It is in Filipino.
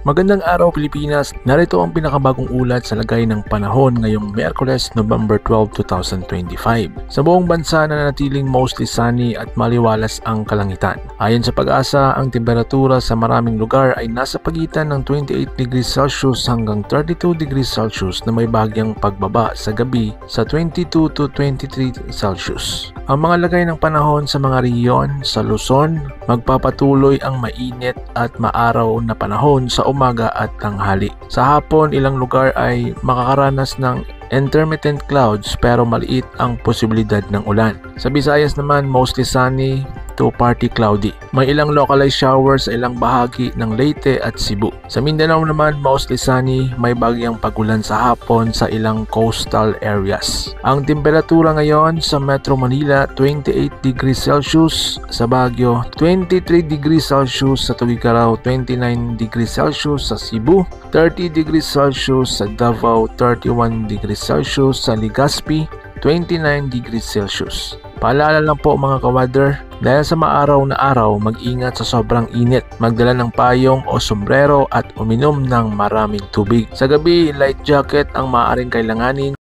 Magandang araw Pilipinas, narito ang pinakabagong ulat sa lagay ng panahon ngayong Miyerkules, November 12, 2025. Sa buong bansa nananatiling mostly sunny at maliwalas ang kalangitan. Ayon sa Pag-asa, ang temperatura sa maraming lugar ay nasa pagitan ng 28 degrees Celsius hanggang 32 degrees Celsius na may bahagyang pagbaba sa gabi sa 22 to 23 Celsius. Ang mga lagay ng panahon sa mga rehiyon sa Luzon, magpapatuloy ang mainit at maaraw na panahon sa umaga at tanghali. Sa hapon, ilang lugar ay makakaranas ng intermittent clouds pero maliit ang posibilidad ng ulan. Sa Visayas naman, mostly sunny to partly cloudy. May ilang localized showers sa ilang bahagi ng Leyte at Cebu. Sa Mindanao naman, mostly sunny, may bagyang pagulan sa hapon sa ilang coastal areas. Ang temperatura ngayon sa Metro Manila, 28 degrees Celsius, sa Baguio, 23 degrees Celsius, sa Tuguegarao, 29 degrees Celsius, sa Cebu, 30 degrees Celsius, sa Davao, 31 degrees Celsius, sa Legazpi, 29 degrees Celsius. Paalala lang po mga ka-weather, dahil sa maaraw na araw, mag-ingat sa sobrang init, magdala ng payong o sombrero at uminom ng maraming tubig. Sa gabi, light jacket ang maaaring kailanganin